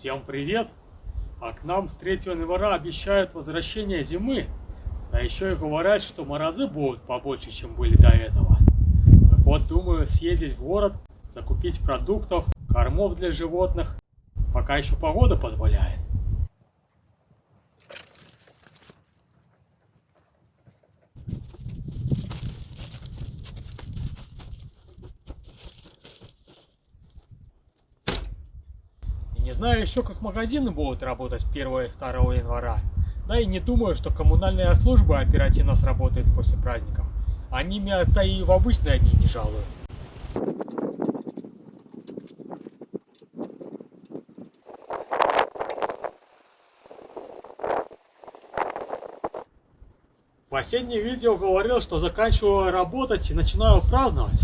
Всем привет! А к нам с 3 января обещают возвращение зимы. А еще и говорят, что морозы будут побольше, чем были до этого. Так вот, думаю съездить в город, закупить продуктов, кормов для животных, пока еще погода позволяет. И не знаю еще, как магазины будут работать 1 и 2 января. Да и не думаю, что коммунальная служба оперативно сработает после праздников. Они меня-то и в обычные дни не жалуют. Последнее видео говорил, что заканчиваю работать и начинаю праздновать.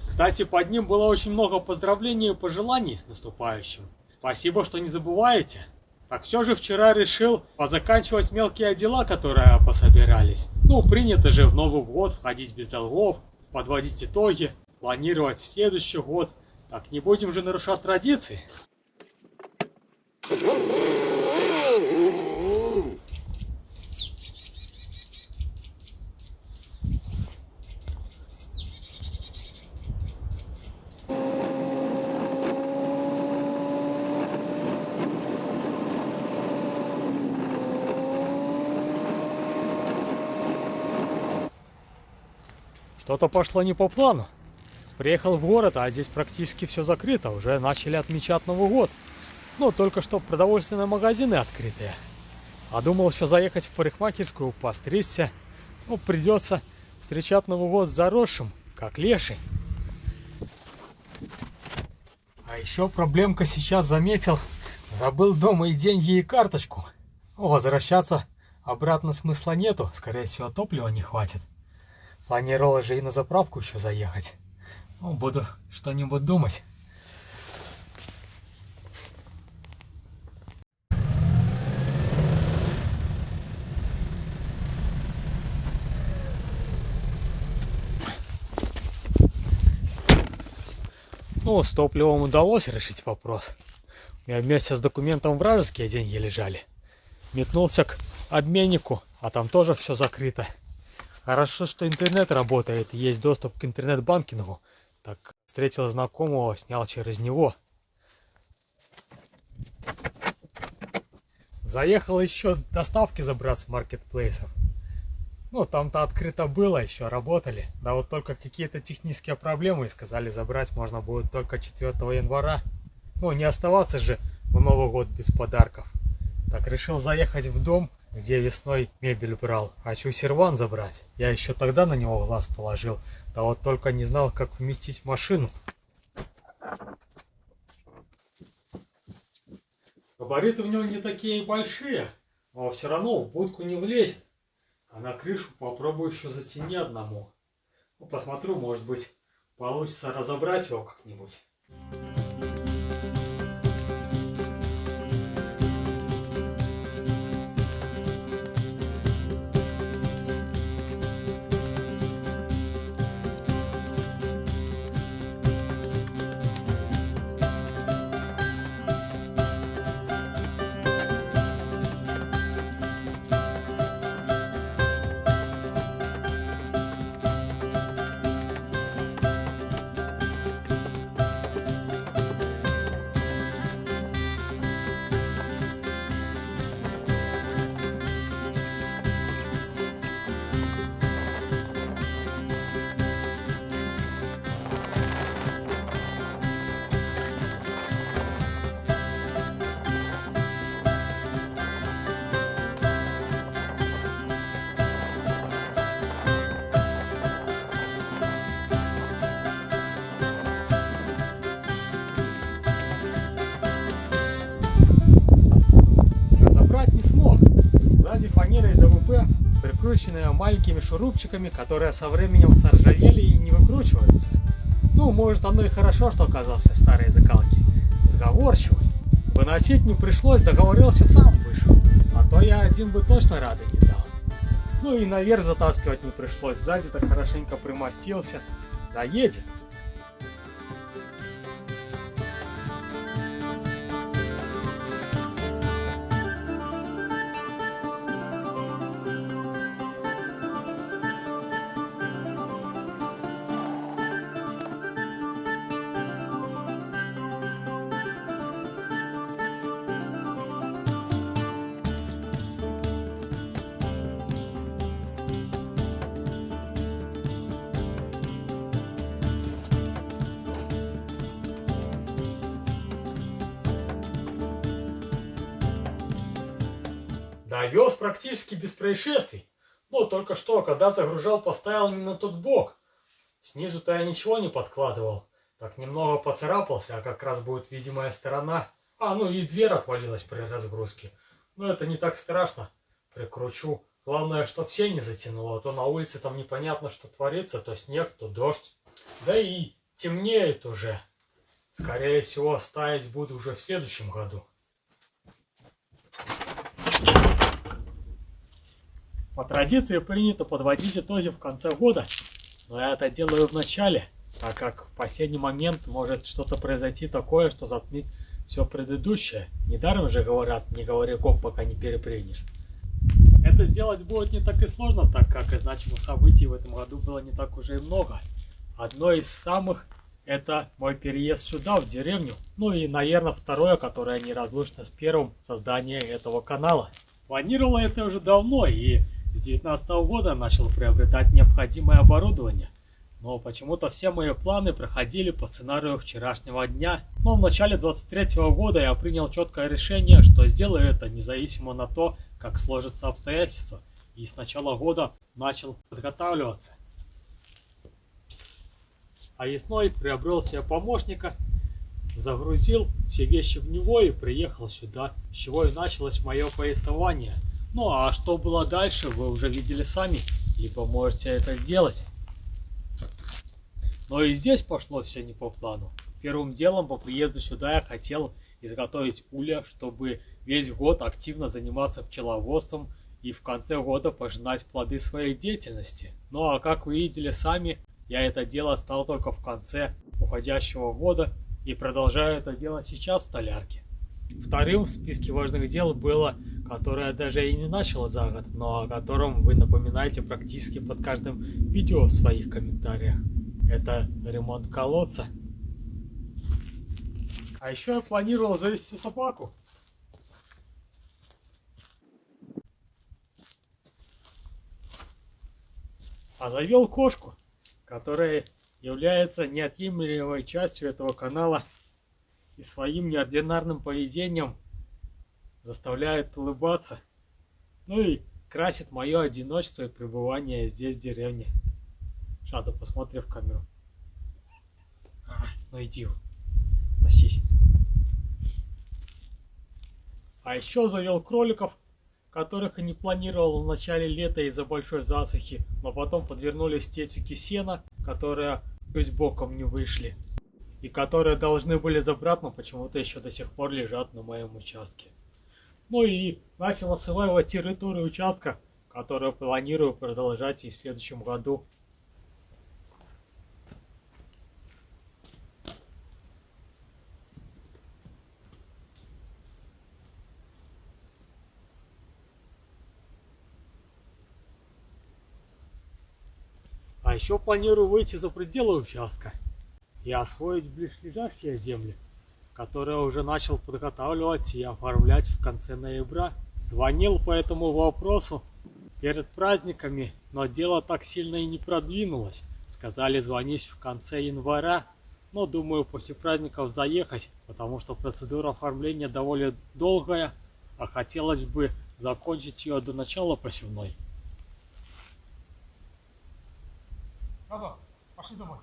Кстати, под ним было очень много поздравлений и пожеланий с наступающим. Спасибо, что не забываете. Так все же вчера решил позаканчивать мелкие дела, которые пособирались. Ну, принято же в Новый год входить без долгов, подводить итоги, планировать следующий год. Так не будем же нарушать традиции. Что-то пошло не по плану. Приехал в город, а здесь практически все закрыто. Уже начали отмечать Новый год. Ну, только что продовольственные магазины открытые. А думал еще заехать в парикмахерскую, постричься. Ну, придется встречать Новый год с заросшим, как леший. А еще проблемка сейчас заметил. Забыл дома и деньги, и карточку. Ну, возвращаться обратно смысла нету. Скорее всего, топлива не хватит. Планировал же и на заправку еще заехать. Ну, буду что-нибудь думать. Ну, с топливом удалось решить вопрос. У меня вместе с документом вражеские деньги лежали. Метнулся к обменнику, а там тоже все закрыто. Хорошо, что интернет работает, есть доступ к интернет-банкингу. Так, встретил знакомого, снял через него. Заехал еще доставки забрать с маркетплейсов. Ну, там-то открыто было, еще работали. Да вот только какие-то технические проблемы, и сказали, забрать можно будет только 4 января. Ну, не оставаться же в Новый год без подарков. Так, решил заехать в дом, где весной мебель брал. Хочу сервант забрать. Я еще тогда на него глаз положил. Да вот только не знал, как вместить в машину. Габариты у него не такие большие, но все равно в будку не влезет. А на крышу попробую еще затяни одному. Ну, посмотрю, может быть, получится разобрать его как-нибудь. Фанерой ДВП, прикрученные маленькими шурупчиками, которые со временем заржавели и не выкручиваются. Ну, может, оно и хорошо, что оказался старой закалки. Сговорчивый. Выносить не пришлось, договорился, сам вышел. А то я один бы точно рады не дал. Ну и наверх затаскивать не пришлось. Сзади-то хорошенько примостился. Доедет. Довез практически без происшествий. Но только что, когда загружал, поставил не на тот бок. Снизу-то я ничего не подкладывал. Так немного поцарапался, а как раз будет видимая сторона. Ну и дверь отвалилась при разгрузке. Но это не так страшно. Прикручу. Главное, что все не затянуло, а то на улице там непонятно, что творится. То снег, то дождь. Да и темнеет уже. Скорее всего, ставить буду уже в следующем году. По традиции принято подводить итоги в конце года, но я это делаю в начале, так как в последний момент может что-то произойти такое, что затмит все предыдущее. Недаром же говорят, не говори гоп, пока не перепрыгнешь. Это сделать будет не так и сложно, так как значимых событий в этом году было не так уже и много. Одно из самых — это мой переезд сюда, в деревню. Ну и, наверное, второе, которое неразлучно с первым — создание этого канала. Планировал это уже давно, и с 2019 года начал приобретать необходимое оборудование. Но почему-то все мои планы проходили по сценарию вчерашнего дня. Но в начале 2023 года я принял четкое решение, что сделаю это независимо на то, как сложатся обстоятельства. И с начала года начал подготавливаться. А весной приобрел себе помощника, загрузил все вещи в него и приехал сюда, с чего и началось мое повествование. Ну а что было дальше, вы уже видели сами, либо можете это сделать. Но и здесь пошло все не по плану. Первым делом по приезду сюда я хотел изготовить улья, чтобы весь год активно заниматься пчеловодством и в конце года пожинать плоды своей деятельности. Ну а как вы видели сами, я это дело стал только в конце уходящего года и продолжаю это делать сейчас в столярке. Вторым в списке важных дел было, которое я даже и не начал за год, но о котором вы напоминаете практически под каждым видео в своих комментариях. Это ремонт колодца. А еще я планировал завести собаку. А завел кошку, которая является неотъемлемой частью этого канала и своим неординарным поведением заставляет улыбаться, ну и красит мое одиночество и пребывание здесь, в деревне. Шаду, посмотри в камеру. Ну иди, носись. А еще завел кроликов, которых и не планировал в начале лета из-за большой засухи, но потом подвернулись течке сена, которые чуть боком не вышли, и которые должны были забрать, но почему-то еще до сих пор лежат на моем участке. Ну и начал осваивать территорию участка, которую планирую продолжать и в следующем году. А еще планирую выйти за пределы участка и освоить близлежащие земли, которые уже начал подготавливать и оформлять в конце ноября. Звонил по этому вопросу перед праздниками, но дело так сильно и не продвинулось. Сказали звонить в конце января, но думаю после праздников заехать, потому что процедура оформления довольно долгая, а хотелось бы закончить ее до начала посевной. Пошли домой.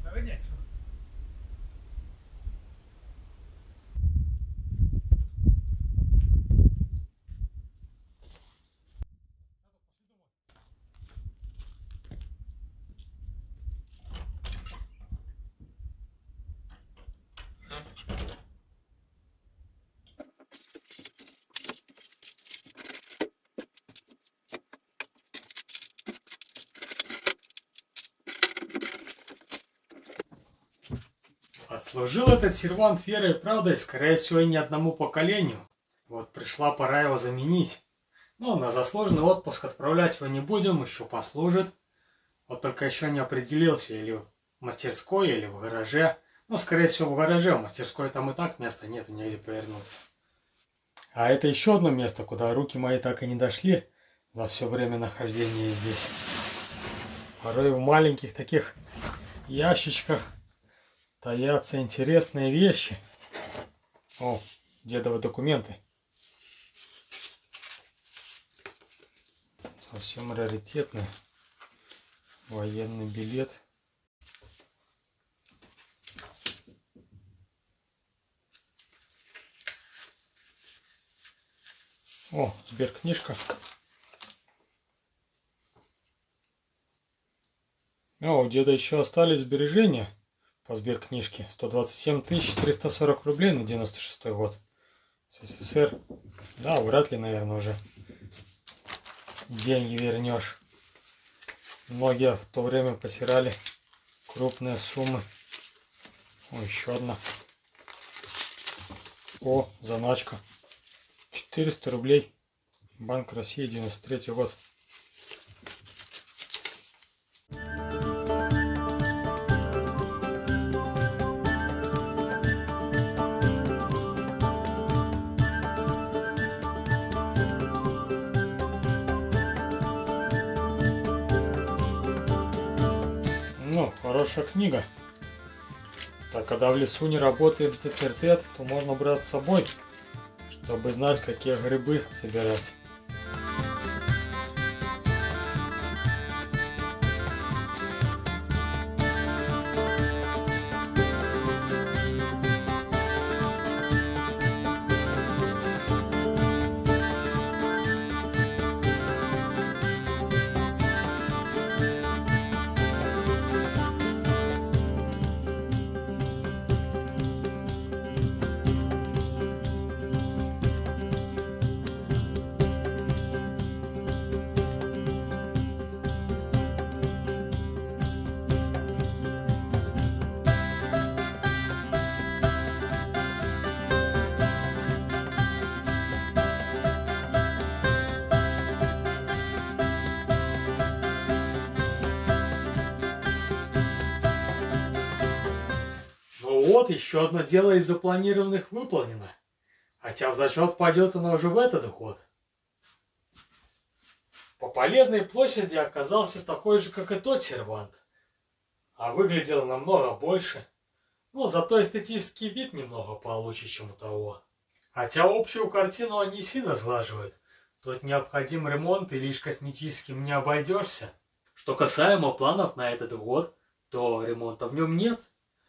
Догоняй. Отслужил этот сервант верой и правдой, скорее всего, и не одному поколению. Вот пришла пора его заменить. Но на заслуженный отпуск отправлять его не будем, еще послужит. Вот только еще не определился, или в мастерской, или в гараже. Ну, скорее всего, в гараже, в мастерской там и так места нет, негде повернуться. А это еще одно место, куда руки мои так и не дошли за все время нахождения здесь. Порой в маленьких таких ящичках таятся интересные вещи. О, дедовы документы. Совсем раритетный. Военный билет. О, сберкнижка. О, у деда еще остались сбережения по сберкнижке. 127 340 рублей на 96 год. СССР. Да, вряд ли, наверное, уже деньги вернешь. Многие в то время посирали крупные суммы. О, еще одна. О, заначка. 400 рублей. Банк России, 93 год. Ну, хорошая книга. Так, когда в лесу не работает интернет, то можно брать с собой, чтобы знать, какие грибы собирать. Ну вот, еще одно дело из запланированных выполнено. Хотя в зачет пойдет оно уже в этот год. По полезной площади оказался такой же, как и тот сервант. А выглядел намного больше. Но зато эстетический вид немного получше, чем у того. Хотя общую картину он не сильно сглаживает. Тут необходим ремонт и лишь косметическим не обойдешься. Что касаемо планов на этот год, то ремонта в нем нет.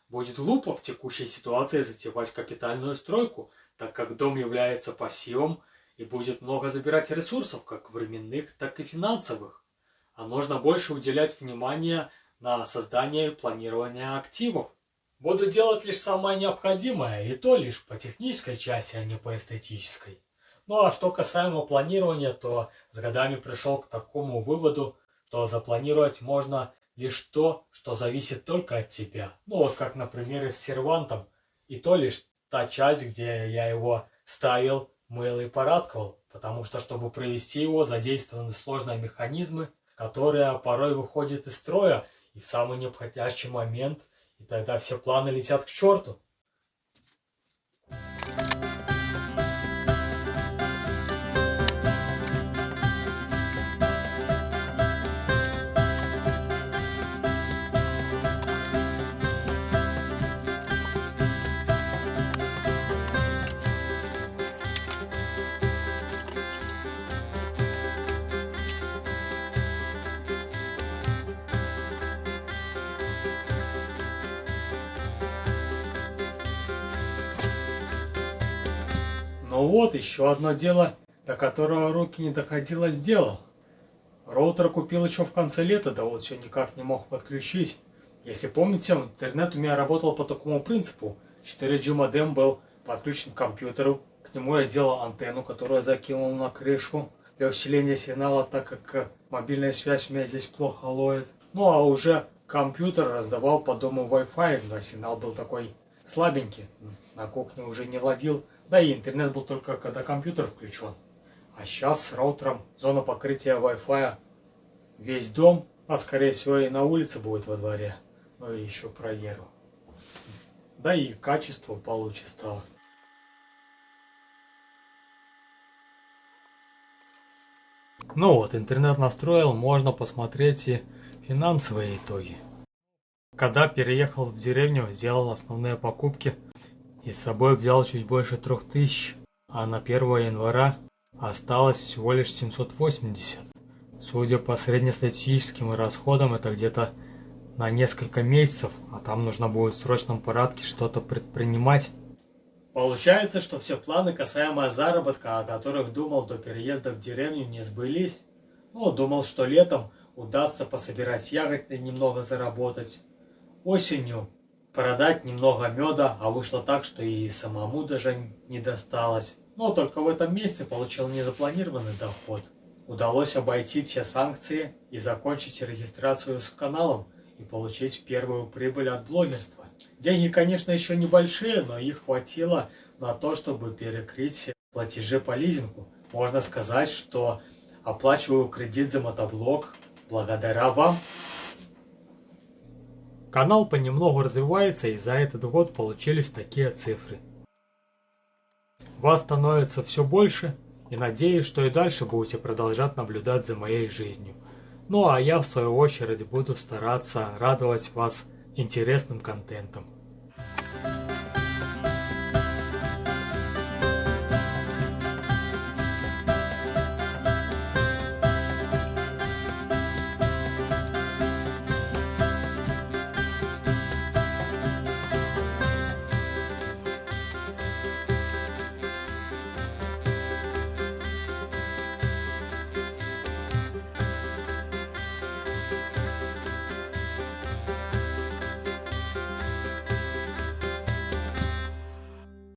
Будет глупо в текущей ситуации затевать капитальную стройку, так как дом является пассивом и будет много забирать ресурсов, как временных, так и финансовых. А нужно больше уделять внимание на создание и планирование активов. Буду делать лишь самое необходимое, и то лишь по технической части, а не по эстетической. Ну а что касаемо планирования, то с годами пришел к такому выводу, что запланировать можно лишь то, что зависит только от тебя. Ну вот как, например, и с сервантом. И то лишь та часть, где я его ставил, мыл и порядковал. Потому что, чтобы провести его, задействованы сложные механизмы, которые порой выходят из строя и в самый неподходящий момент, и тогда все планы летят к черту. Ну вот, еще одно дело, до которого руки не доходило, сделал. Роутер купил еще в конце лета, да вот все никак не мог подключить. Если помните, интернет у меня работал по такому принципу. 4G модем был подключен к компьютеру, к нему я сделал антенну, которую я закинул на крышу для усиления сигнала, так как мобильная связь у меня здесь плохо ловит. Ну а уже компьютер раздавал по дому Wi-Fi, но сигнал был такой слабенький, на кухне уже не ловил. Да и интернет был только когда компьютер включен. А сейчас с роутером зона покрытия Wi-Fi весь дом, а скорее всего и на улице будет во дворе. Ну и еще проверю. Да и качество получше стало. Ну вот, интернет настроил, можно посмотреть и финансовые итоги. Когда переехал в деревню, сделал основные покупки и с собой взял чуть больше 3000, а на 1 января осталось всего лишь 780. Судя по среднестатистическим расходам, это где-то на несколько месяцев, а там нужно будет в срочном порядке что-то предпринимать. Получается, что все планы касаемо заработка, о которых думал до переезда в деревню, не сбылись. Ну, думал, что летом удастся пособирать ягод и немного заработать. Осенью продать немного меда, а вышло так, что и самому даже не досталось. Но только в этом месяце получил незапланированный доход. Удалось обойти все санкции и закончить регистрацию с каналом и получить первую прибыль от блогерства. Деньги, конечно, еще небольшие, но их хватило на то, чтобы перекрыть платежи по лизингу. Можно сказать, что оплачиваю кредит за мотоблок благодаря вам. Канал понемногу развивается, и за этот год получились такие цифры. Вас становится все больше, и надеюсь, что и дальше будете продолжать наблюдать за моей жизнью. Ну а я в свою очередь буду стараться радовать вас интересным контентом.